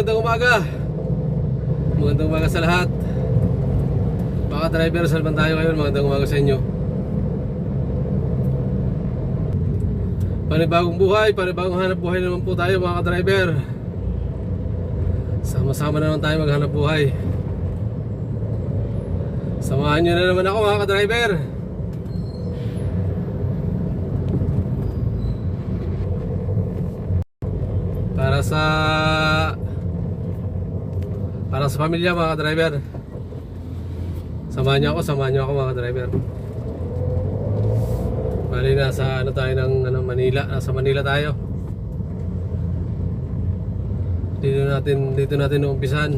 magandang umaga. Magandang umaga sa lahat. Mga driver, salman tayo ngayon. Magandang umaga sa inyo. Panibagong buhay, panibagong hanap buhay naman po tayo mga driver. Sama-sama na naman tayo maghanap buhay. Samahan nyo na naman ako mga driver. Para sa pamilya mga driver. Samahan niyo ako mga driver. Bali nasa tayo ng Manila, nasa Manila tayo. Dito natin uumpisahan.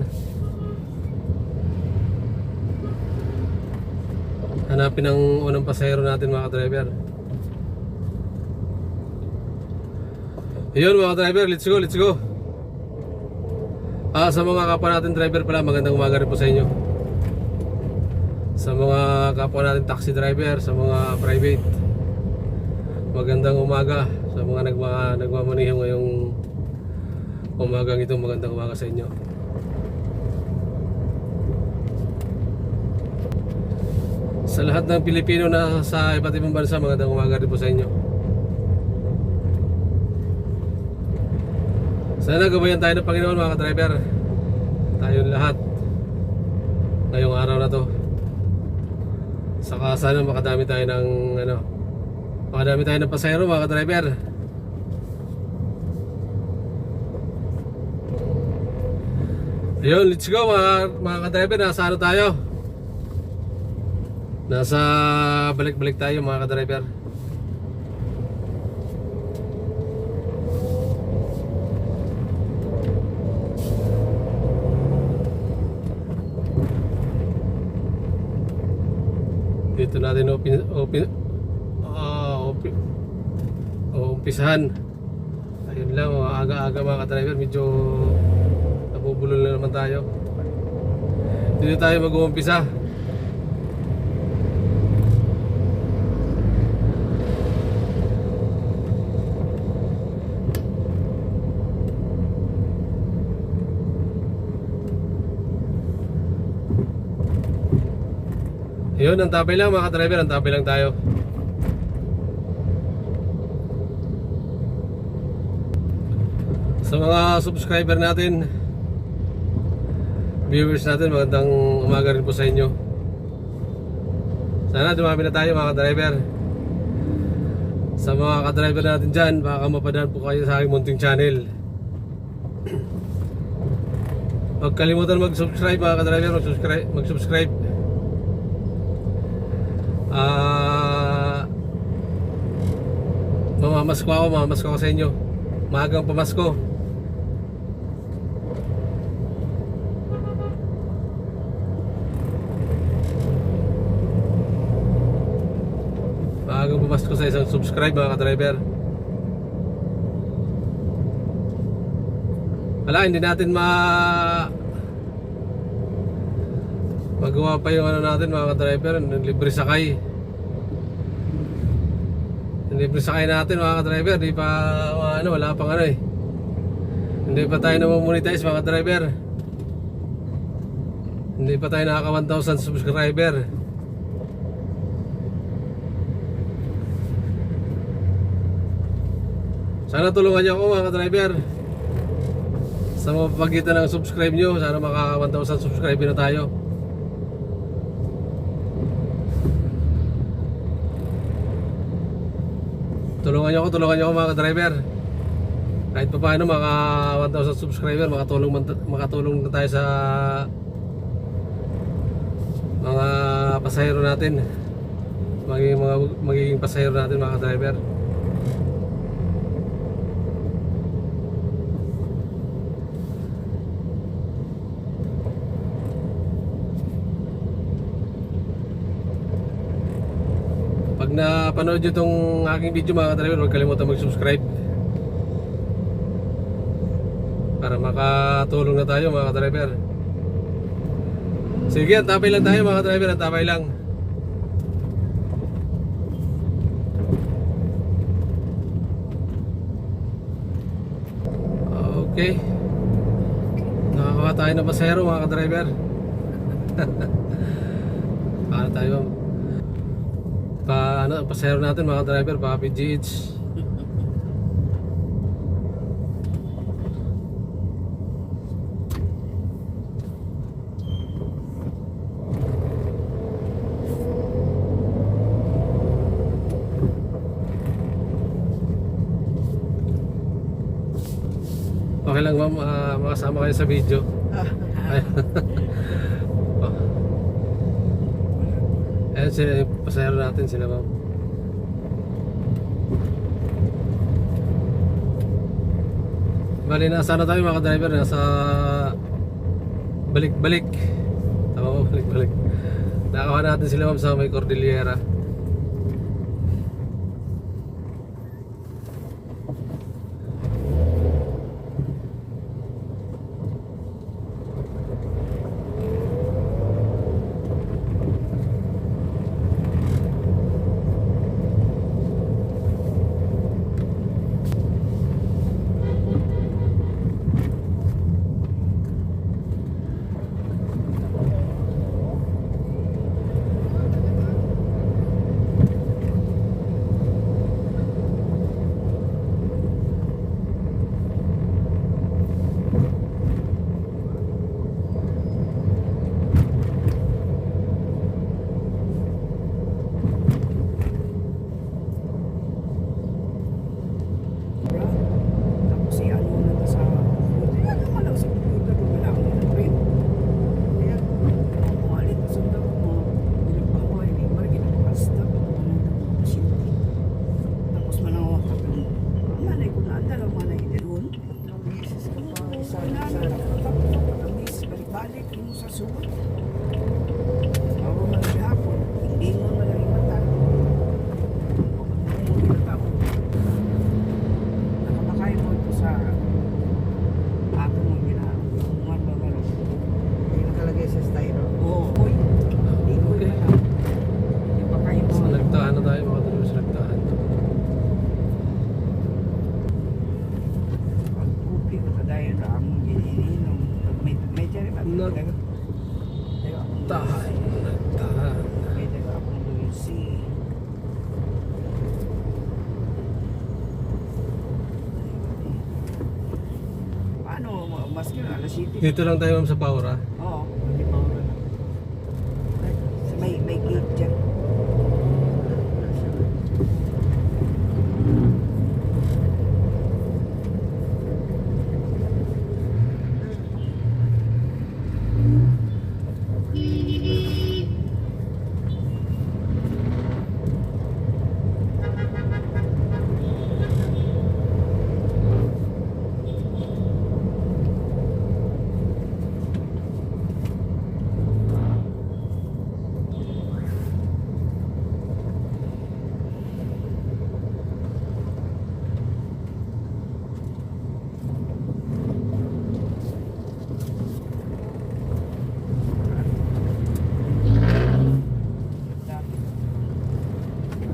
Hanapin ang unang pasahero natin mga driver. Ayun mga driver, let's go. Sa mga kapwa natin driver pala, magandang umaga rin po sa inyo. Sa mga kapwa natin taxi driver, sa mga private, magandang umaga. Sa mga nagmamaneho ngayong umagang ito, magandang umaga sa inyo. Sa lahat ng Pilipino na sa iba't ibang bansa, magandang umaga rin po sa inyo. Sana gabayan tayo ng Panginoon mga driver. Tayong lahat ngayong araw na to. Saka sana makadami tayo ng pasahero mga driver. Ayun, let's go mga driver. Nasa tayo? Nasa balik-balik tayo mga driver. Dito natin umpisahan. Ayun lang, aga-aga mga driver, medyo nabubulol na naman tayo. Dito tayo mag-uumpisa. Yun, ang tabay lang mga driver, ang tabay lang tayo. Sa mga subscriber natin, viewers natin, magandang umaga rin po sa inyo. Sana dumami na tayo mga driver. Sa mga ka-driver natin dyan, baka mapadaan po kayo sa aking munting channel. Huwag kalimutan mag-subscribe mga ka-driver, mag-subscribe. Mamamasko ako sa inyo. Maagang pamasko. Maagang pamasko sa isang subscribe mga ka-driver. Wala, hindi natin magawa pa yung natin mga ka-driver, libre sakay. Libre sakay natin mga ka-driver, di pa wala pang hindi pa tayo na-monetize mga ka-driver. Hindi pa tayo nakaka 1,000 subscriber. Sana tulungan niyo ako mga ka-driver. Sa mapagitan ng subscribe nyo, sana maka 1,000 subscriber na tayo. Tulungan niyo ako mga driver. Kahit pa paano mga 1,000 subscriber, makatulong na tayo sa mga pasahero natin. Magiging pasahero natin mga driver. Pag napanood nyo itong aking video mga driver, huwag kalimutan mag-subscribe para makatulong na tayo mga driver. Sige, tabay lang tayo mga driver, tabay lang. Okay. Nakakuha tayo ng pasahero mga ka-driver. Paano tayo? Ang pasahero natin mga ka-driver, baka PGH. Okay lang ma'am, makasama kayo sa video. Oh. Ayan sila, yung pasahero natin sila ma'am. Bali, nasa na tayo mga ka-driver, nasa balik-balik. Tama mo, balik-balik. Nakakuha natin sila ma'am sa may Cordillera. Tapos si ano na sa kaya naman lang sa computer kung wala akong print. Kaya umalit na sa daw mo pinagbawa hindi marami ginapasta tapos manawa ka manay ko na andala manay doon sa tapos balik-balik mo sa suot bago man hapon hindi mo malay mata nakapakay mo ito sa ato mo ginagawa ba ba hindi nakalagay sa styro oo oy hindi ko Okay. na hindi pa kayo Sa mo nagtaan na tayo mga ka-driver, sa nagtaan. pag pupi ko kadayon na among ginininom may tiyari ba Nagtaan. Nagtaan. may tayo akong Luisi paano maski na alas 7 Dito lang tayo ma'am sa Paura. oo hindi pa wala may gate dyan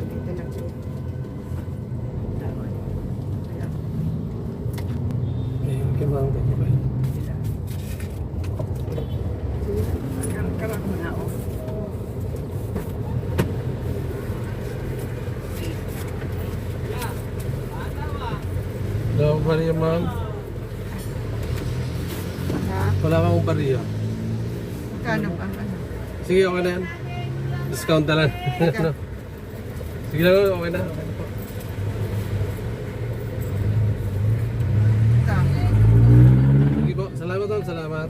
dito lang siya dapat kaya Okay ma'am, thank you bye. Karak mo na off. Wala akong bariya ma'am. Ha? Wala akong bariya. Magkano pa ano? Sige, okay na yan. Discount na lang. No? Sige lang, okay na. Okay na po. Sige po, salamat ma'am, salamat.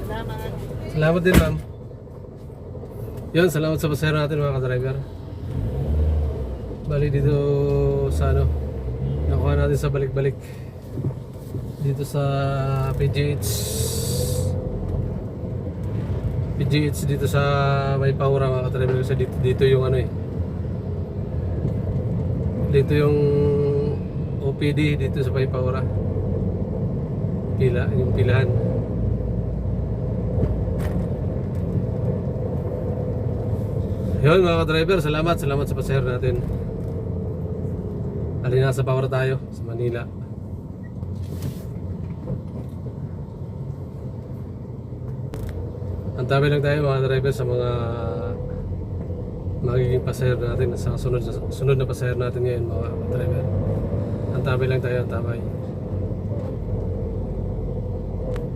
Salamat. Salamat din ma'am. Yun, salamat sa pasahero natin mga ka-driver. Bali dito sa ano, nakuha natin sa balik-balik. Dito sa PGH. PGH dito sa may Paura mga ka-driver. Kasi dito yung ano eh. Dito yung OPD dito sa may Paura. yung pilahan. Yun mga ka-driver, salamat sa pasahero natin. Nasa Power tayo sa Manila. Antabi lang tayo mga driver sa mga magiging pasahero natin, sa sunod na pasahero natin ngayon mga driver. Antabi lang tayo, antabay.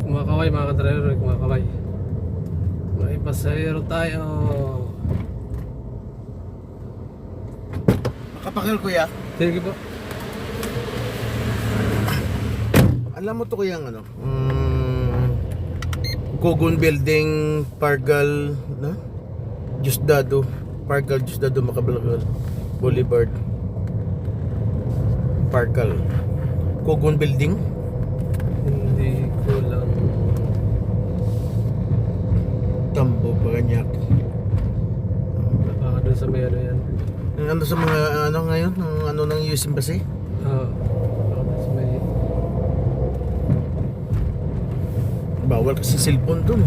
Kumakaway mga ka-driver, kumakaway. May pasahero tayo. Makapakil kuya. Sige po. Alam mo to kuya ang ano? Kogon Building, Pargal, na? Diosdado, Pargal, Diosdado, Macabalagal, Boulevard, Pargal. Kogon Building? Hindi ko lang. Tambo, Paranaque. Baka doon sa may ano yan. Ano sa mga ano ngayon? Ang ano ng US Embassy? Baka doon sa may... Bawal kasi cellphone dun.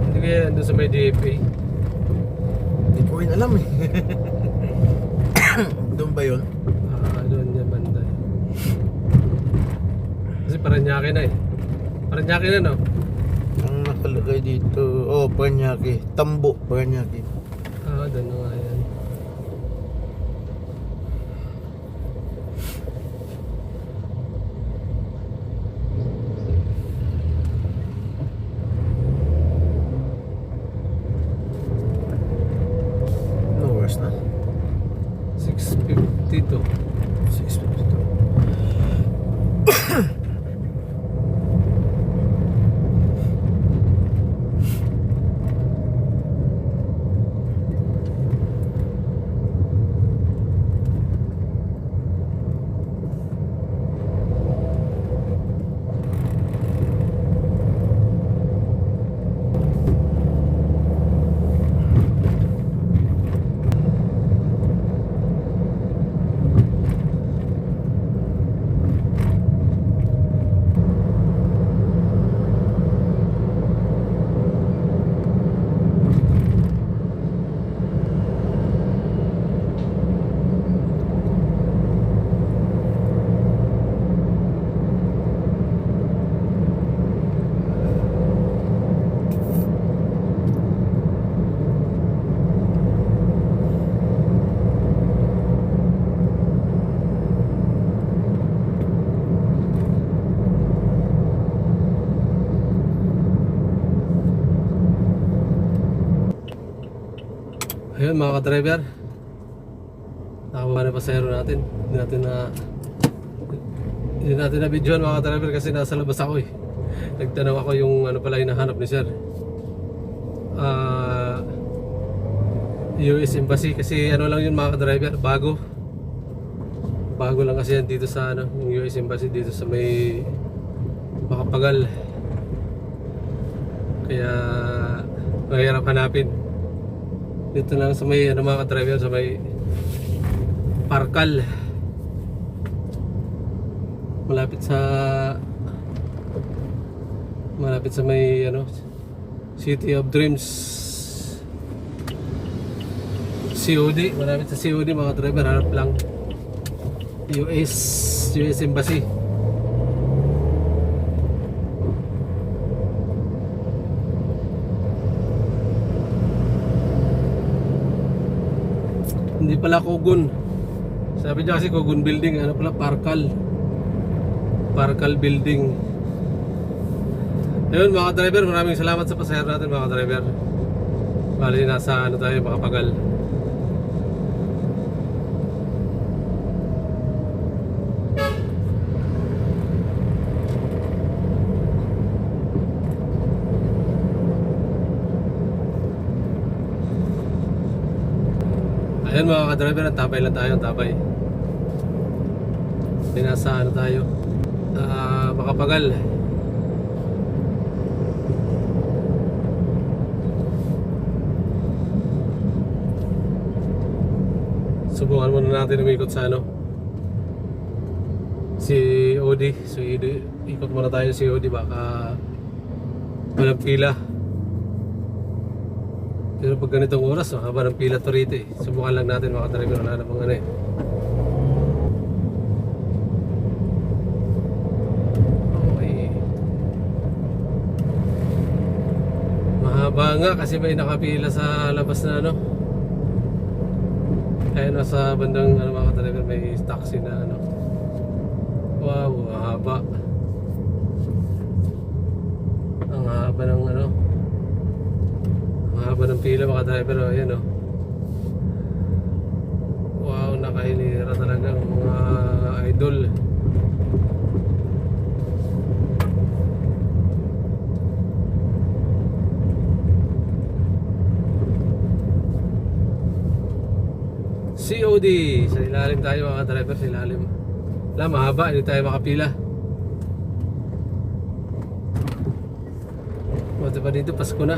Hindi kaya doon sa may DFA. Hindi ko rin alam eh. Doon ba yun? Doon yan banda eh. Kasi Paranaque na eh. Paranaque na no? Ang nakalagay dito, Paranaque. Tambo, Paranaque. Doon na nga yan. No worse na. 652. 652. Ayun mga ka-driver, nakababa na pasahero natin. Hindi natin na videoan mga ka-driver kasi nasa labas ako eh. Nagtanong ako yung ano pala hinahanap ni sir, US Embassy. Kasi ano lang yun mga ka-driver, bago lang kasi yan dito sa ano, yung US Embassy dito sa may Macapagal. Kaya mahirap hanapin. Dito lang sa may ano mga ka-driver, sa may Parkal, malapit sa may ano, City of Dreams, COD, malapit sa COD mga driver. Harap lang US Embassy. Hindi pala Kogon. Sabi niya kasi Kogon Building, ano pala, Parkal Building. Ayun mga driver, maraming salamat sa pasahero natin mga driver. Bali nasa ano tayo, Macapagal. Ayun mga ka-driver, tabay lang tayo, tabay. Nasa ano tayo, Macapagal. Subukan muna natin umikot sa ano, si Odi. So ikot muna tayo si Odi, baka walang pila. Pero pag ganitong oras, haba ng pila to rito eh. Subukan lang natin mga driver, wala namang ano eh. Okay. Mahaba nga kasi may nakapila sa labas na ano. Kaya nasa bandang ano, mga driver, may taxi na ano. Wow, haba. Ang haba ng ano. Ang haba ng pila mga driver, oh, ayan oh. Wow, nakahilira talaga ang mga idol. COD, sa ilalim tayo mga driver, sa ilalim. Wala, mahaba, hindi tayo makapila. Buti pa dito, Pasko na.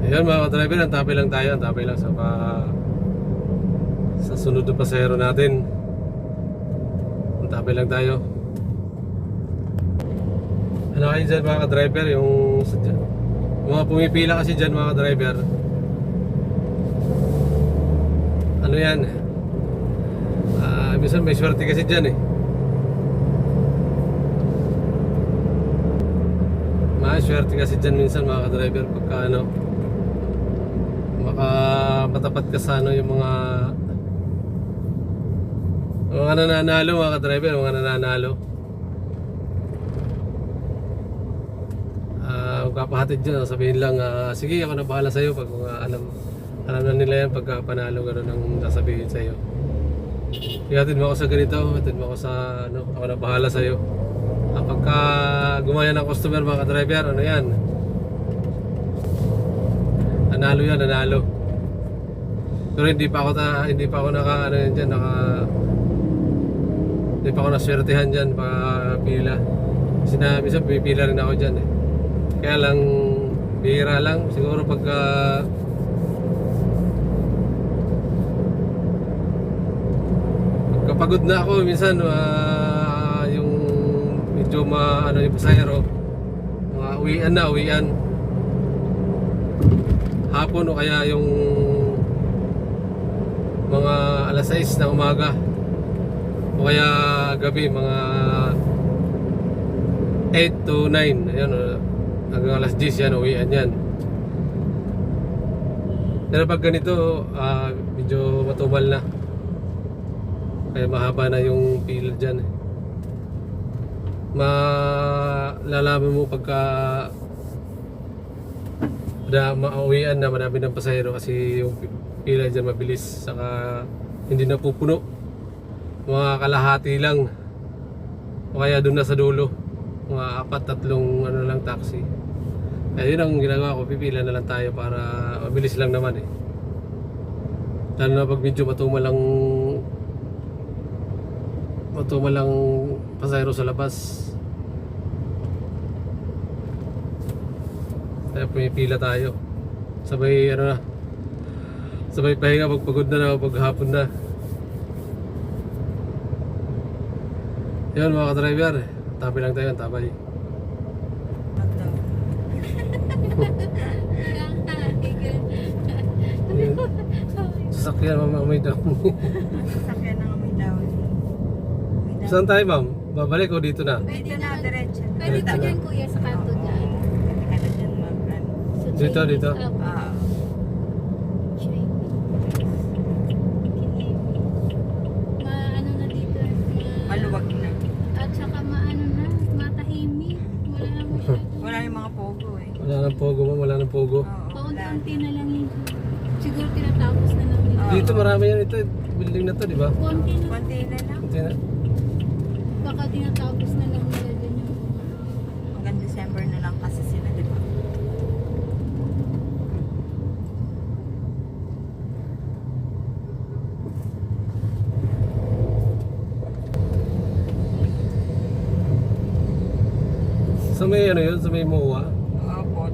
Ayan mga driver, antabay lang tayo, antabay lang sa sunod na pasahero natin. Antabay lang tayo. Ano kayo dyan mga driver, yung mga pumipila kasi dyan mga driver, ano yan, minsan may swerte kasi dyan eh. May swerte kasi dyan minsan mga driver, pagka ano, matapat ka sa ano, yung mga nananalo mga driver, mga nananalo. Kapahatid dyan, sabihin lang, sige ako na bahala sa'yo pag alam na nila yan pagka panalo, gano'n ang sasabihin sa'yo. Ihatid mo ako sa ganito, ihatid mo ako sa ano, ako na bahala sa'yo. Pagka gumaya ng customer mga driver, ano yan, nanalo yan, nanalo. Pero hindi pa ako naka ano yan dyan, hindi pa ako naswertehan dyan pa pila. Kasi minsan pipila rin ako dyan eh. Kaya lang, bihira lang. Siguro pagka pagod na ako, minsan yung medyo ano yung pasahero, mga uwian. Hapon o kaya yung mga alas 6 ng umaga o kaya gabi, mga 8 to 9, ayan o. Hanggang alas 10 yan, uwian yan. Pero pag ganito, medyo matumal na. Kaya mahaba na yung pila dyan eh. Malalaman mo pagka mauwian na marami ng pasahero kasi yung pila dyan mabilis, saka hindi na pupuno. Mga kalahati lang o kaya doon na sa dulo, mga 4-3 ano lang taxi. Ayun ang ginagawa ko, pipila na lang tayo para mabilis lang naman eh. Lalo na pag medyo matumal lang pasahero sa labas. Kaya pumipila tayo. Sabay ano na, sabay pahinga pag pagod na pag hapon na. Yan mga ka-driver, tabi lang tayo, tabay. Sasakyan mamay daw. Sasakyan ng amoy daw. Saan tayo ma'am? Babalik o dito na? Dito na, diretso. Pwede po dyan kuya sa kanto dyan. Ano dyan mag-ano? So, Dito, Chinese, dito? Ah, Chinese. Maano na dito. maluwag na. At saka maano na, matahimik. Wala na masyado. Wala yung mga pogo eh. Wala nang pogo ma'am, wala nang pogo. Oo, wala. Paunti-unti na lang yun. Siguro tinatapos na lang nila. Dito marami yan, ito building na to, di ba? Konti na. Konti na lang. Ito na. Baka tinatapos na lang nila dyan yung Hanggang December na lang kasi sila, di ba? Sa may ano yun, sa may MOA. Opo,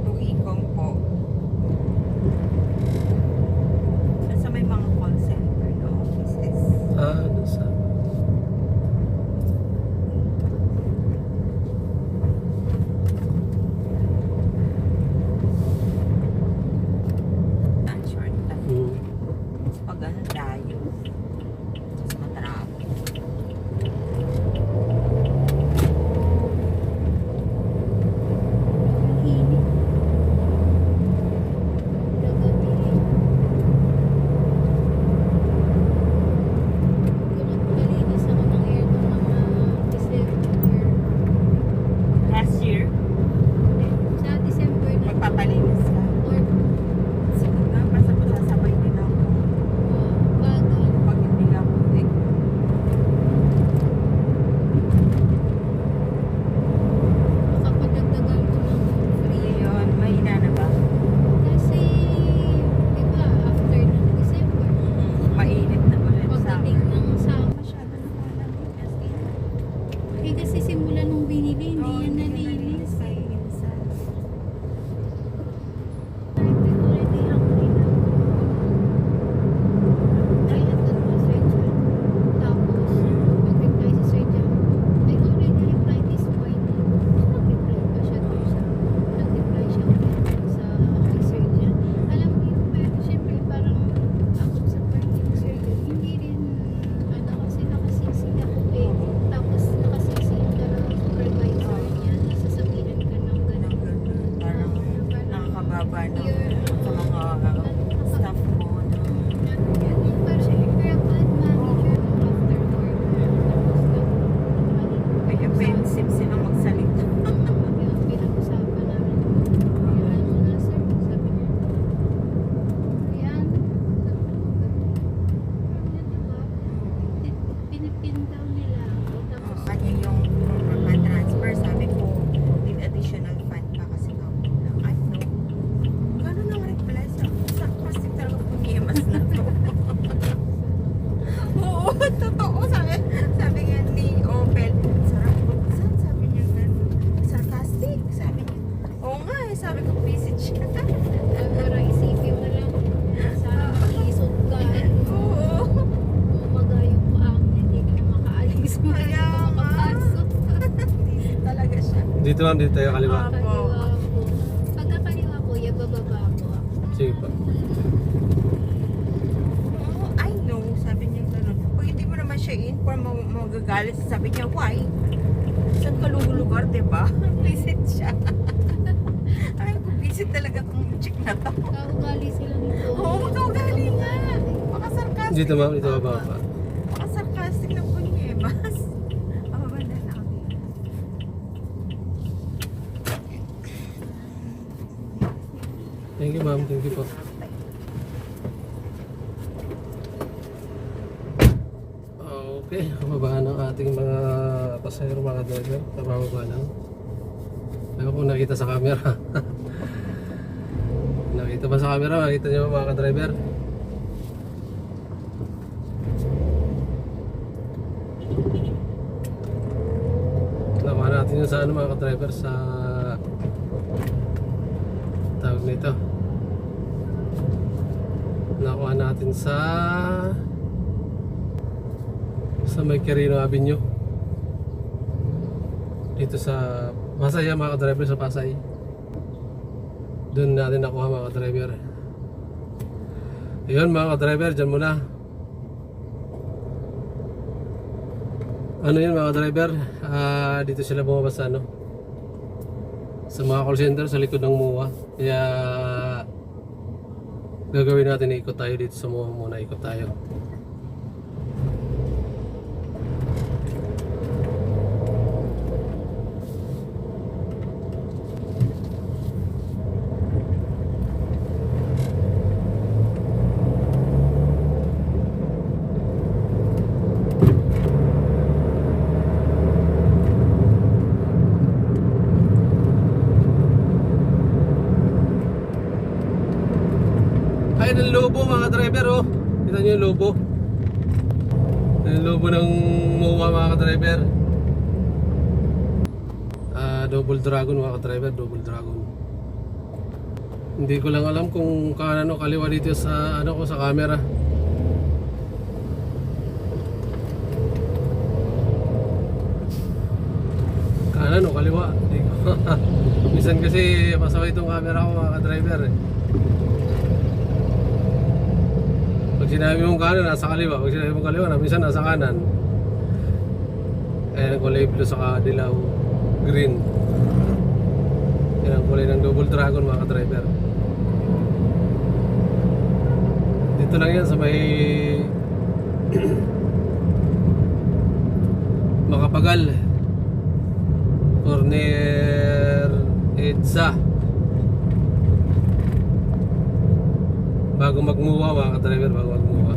Dito ma'am, dito tayo kaliwa. Kaliwa po. Pagka kaliwa kuya, bababa po ako. Sige po. Oh, I know, sabi niya gano'n. Pag hindi mo naman siya inform, magagalit. Sabi niya, why? Saan ka lugar, diba? Visit siya. Ay, kung visit talaga tong chick na to. Kaugali sila nito. Oo, magkaugali nga. Makasarkastic. Dito ma'am, dito baba pa. Makasarkastic na po niya eh. Mas, mababanda na kami. Thank you ma'am, thank you po. Okay, kababaan ng ating mga pasahero, mga driver. Kabababa lang. Ayaw ko nakita sa camera. Nakita ba sa camera? Nakita niyo ba, mga driver? Nakuha natin yun sa ano, mga driver, sa tawag nito. Nakuha natin sa may Quirino Avenue dito sa Pasay, mga driver, sa Pasay. Doon natin nakuha, mga driver. Ayun, mga driver, dyan muna. Ano yun, mga driver, dito sila bumabas sa ano, sa mga call center sa likod ng MUA. Kaya gagawin natin, ikot tayo dito sa MUA muna. Ikot tayo. Ayun ang lobo, mga driver, oh. Kita nyo yung lobo. Yung lobo ng MUA, mga driver. Double Dragon, mga driver, Double Dragon. Hindi ko lang alam kung kanan o kaliwa dito sa ano ko, sa camera. Kanan o kaliwa, hindi ko. Minsan kasi pasaway itong camera ko, mga driver, eh. Pag sinabi mong kanan, nasa kaliwa. Pag sinabi mong kaliwa, minsan nasa kanan. Ayan ang kulay blue sa dilaw green. Yan ang kulay ng Double Dragon, mga driver. Dito lang yan sa may Makapagal, Corner EDSA. Bago magmuwa, mga driver, bago magmuwa.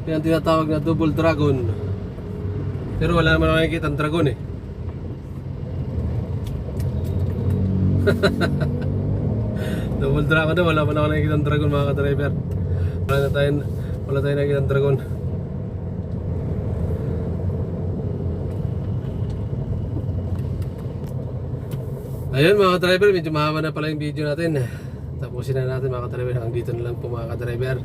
Yan ang tinatawag na Double Dragon. Pero wala naman nakikita ang dragon, eh. Double Dragon na, wala naman nakikita ang dragon, mga driver. Wala tayong nakikita ang dragon. Ayun, mga driver, medyo mahaba na pala yung video natin. Tapusin na natin, mga driver. Hanggang dito na lang po, mga driver.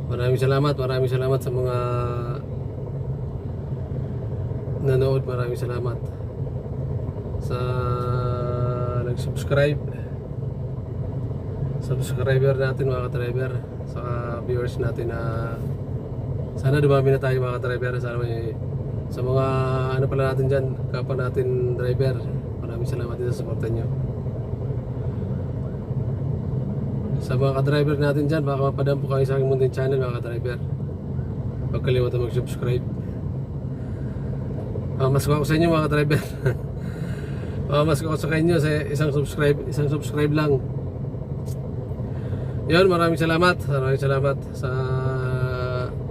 Maraming salamat sa mga nanood. Maraming salamat sa nag-subscribe, subscriber natin, mga driver, sa viewers natin na sana dumami na tayo, mga driver. Sana may, sa mga ano pala natin dyan, kapwa natin driver, maraming salamat din sa suporta nyo. Sa mga ka-driver natin dyan, baka mapadaan po kayo sa aking munting channel, mga ka-driver. Huwag kalimutan mag-subscribe. Mas ko ako sa inyo, mga ka-driver. Mas ko ako sa inyo sa isang subscribe lang. Yun, maraming salamat sa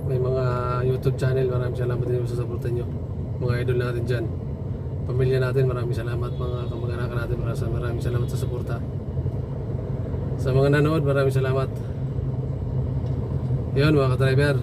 may mga YouTube channel. Maraming salamat din sa suporta nyo, mga idol natin dyan, pamilya natin. Maraming salamat, mga kamag-anak natin. Maraming salamat sa suporta. Sa mga nanood, maraming salamat. Yun, mga ka-driver,